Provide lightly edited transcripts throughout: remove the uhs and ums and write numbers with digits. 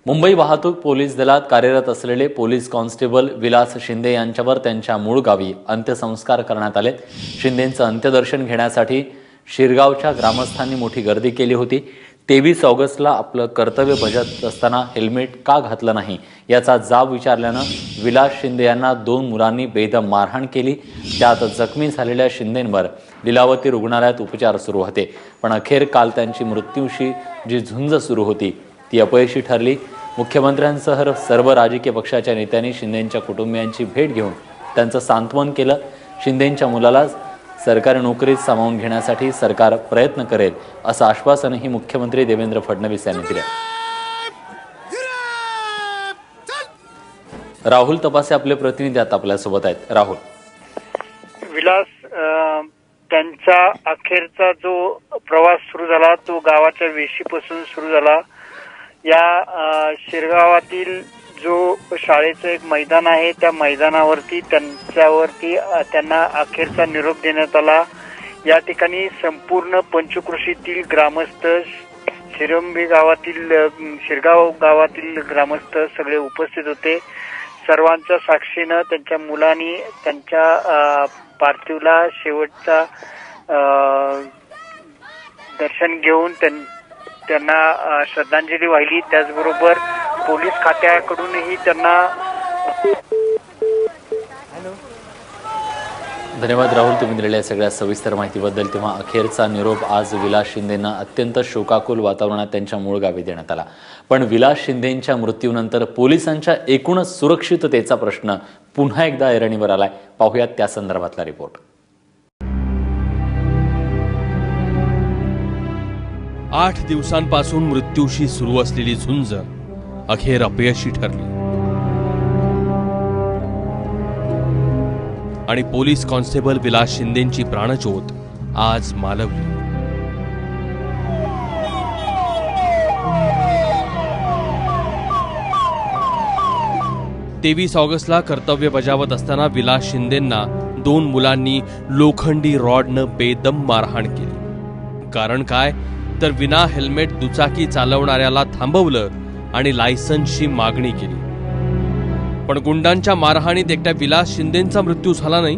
मुंबई वाहतूक पोलीस दलात कार्यरत असलेले पोलीस कॉन्स्टेबल विलास शिंदे यांच्यावर त्यांच्या मूळ गावी अंत्यसंस्कार करण्यात आले। शिंदेंचं अंत्यदर्शन घेण्यासाठी शिरगावच्या ग्रामस्थांनी मोठी गर्दी केली होती। 23 ऑगस्टला आपलं कर्तव्य बजावत असताना हेल्मेट का घातलं नाही याचा जाब विचारल्यानं विलास शिंदे यांना 2 मुलांनी बेदम मारहाण केली। त्यात जखमी झालेल्या शिंदेंवर लीलावती रुग्णालयात उपचार सुरू होते, पण अखेर काल त्यांची मृत्यूशी जी झुंज सुरू होती ती अपयशी ठरली। मुख्यमंत्र्यांसह सर्व राजकीय पक्षाच्या नेत्यांनी शिंदेंच्या कुटुंबियांची भेट घेऊन त्यांचं सांत्वन केलं। शिंदेंच्या मुलाला सरकारी नोकरीत सामावून घेण्यासाठी सरकार प्रयत्न करेल असं आश्वासनही मुख्यमंत्री देवेंद्र फडणवीस यांनी दिलं। राहुल तपासे आपले प्रतिनिधी आता आपल्यासोबत आहेत। राहुल, विलास त्यांचा अखेरचा जो प्रवास सुरू झाला तो गावाच्या वेशीपासून सुरू झाला। या शिरगावातील जो शाळेचं एक मैदान आहे त्या मैदानावरती त्यांना अखेरचा निरोप देण्यात आला। या ठिकाणी संपूर्ण पंचक्रोशीतील ग्रामस्थ, शिरगाव गावातील ग्रामस्थ सगळे उपस्थित होते। सर्वांच्या साक्षीनं त्यांच्या मुलांनी त्यांच्या पार्थिवला शेवटचा दर्शन घेऊन त्यांना श्रद्धांजली वाहिली। त्याचबरोबर पोलीस खात्याकडूनही त्यांना धन्यवाद राहुल, तुम्ही दिलेल्या सगळ्या सविस्तर माहितीबद्दल। तेव्हा अखेरचा निरोप आज विलास शिंदेंना अत्यंत शोकाकुल वातावरणात त्यांच्या मूळ गावी देण्यात आला। पण विलास शिंदेंच्या मृत्यूनंतर पोलिसांच्या एकूणच सुरक्षिततेचा प्रश्न पुन्हा एकदा ऐरणीवर आलाय। पाहूयात त्या संदर्भातला रिपोर्ट। 8 दिवसांपासून मृत्यूशी सुरू असलेली झुंज अखेर अपयशी ठरली आणि पोलीस कॉन्स्टेबल विलास शिंदेंची प्राणज्योत आज मालवली। तेवीस ऑगस्टला कर्तव्य बजावत असताना विलास शिंदेंना 2 मुलांनी लोखंडी रॉडनं बेदम मारहाण केली। कारण काय तर विना हेल्मेट दुचाकी चालवणाऱ्याला थांबवलं आणि लायसन्सची मागणी केली। पण गुंडांच्या मारहाणीत एकट्या विलास शिंदेंचा मृत्यू झाला नाही,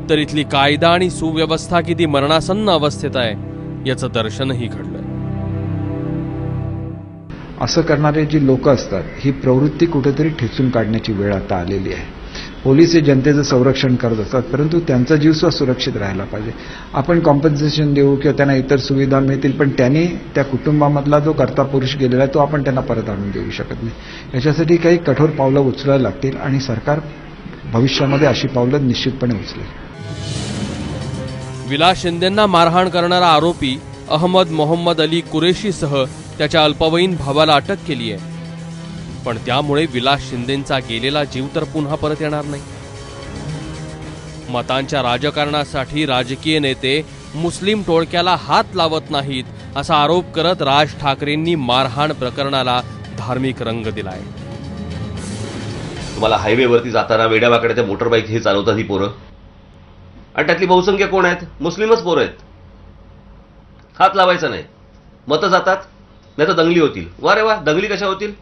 तर इथली कायदा आणि सुव्यवस्था किती मरणासन्न अवस्थेत आहे याचं दर्शनही घडलं। असं करणारे जी लोक असतात ही प्रवृत्ती कुठेतरी ठेचून काढण्याची वेळ आता आलेली आहे। पोलीस हे जनतेचं संरक्षण करत असतात, परंतु त्यांचा जीव सुरक्षित राहायला पाहिजे। आपण कॉम्पन्सेशन देऊ किंवा त्यांना इतर सुविधा मिळतील, पण त्यांनी त्या कुटुंबामधला जो कर्ता पुरुष गेलेला आहे तो आपण त्यांना परत आणून देऊ शकत नाही। याच्यासाठी काही कठोर पावलं उचलायला लागतील आणि सरकार भविष्यामध्ये अशी पावलं निश्चितपणे उचलेल। विलास शिंदेंना मारहाण करणारा आरोपी अहमद मोहम्मद अली कुरेशीसह त्याच्या अल्पवयीन भावाला अटक केली आहे, पण त्यामुळे विलास शिंदेंचा गेलेला जीव तर पुन्हा परत येणार नाही। मतांच्या राजकारणासाठी राजकीय नेते मुस्लिम टोळक्याला हात लावत नाहीत असा आरोप करत राज ठाकरेंनी मारहाण प्रकरणाला धार्मिक रंग दिलाय। तुम्हाला हायवेवरती जाताना वेड्यावाकड्या मोटरबाईक हे चालवतात ही पोरं, आणि त्यातली बहुसंख्य कोण आहेत? मुस्लिमच पोरं आहेत। हात लावायचा नाही, मतं जातात, नाही तर दंगली होतील। वा रे वा, दंगली कशा होतील?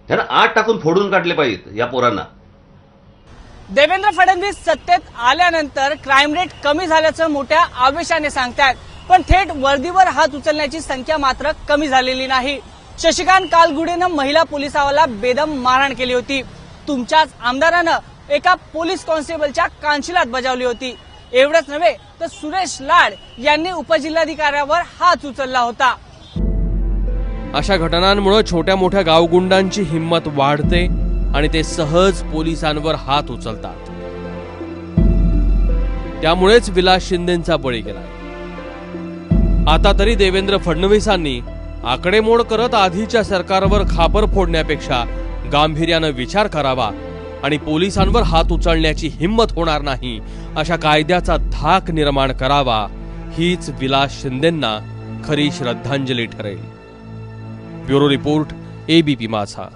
त्यांना आत टाकून फोडून काढले पाहिजेत या पोरांना। देवेंद्र फडणवीस सत्तेत आल्यानंतर क्राईम रेट कमी झाल्याचं मोठ्या आवेशाने सांगतात, पण थेट वर्दीवर हात उचलण्याची संख्या मात्र कमी झालेली नाही। शशिकांत कालगुडेनं महिला पोलिसावाला बेदम मारहाण केली होती। तुमच्याच आमदारानं एका पोलीस कॉन्स्टेबलच्या कानशिलात बजावली होती। एवढंच नव्हे तर सुरेश लाड यांनी उपजिल्हाधिकाऱ्यावर हात उचलला होता। अशा घटनांमुळे छोट्या मोठ्या गावगुंडांची हिंमत वाढते आणि ते सहज पोलिसांवर हात उचलतात। त्यामुळेच विलास शिंदेंचा बळी गेलाय। आता तरी देवेंद्र फडणवीसांनी आकडेमोड करत आधीच्या सरकारवर खापर फोडण्यापेक्षा गांभीर्यानं विचार करावा आणि पोलिसांवर हात उचलण्याची हिंमत होणार नाही अशा कायद्याचा धाक निर्माण करावा। हीच विलास शिंदेंना खरी श्रद्धांजली ठरेल। ब्युरो रिपोर्ट, ABP माझा।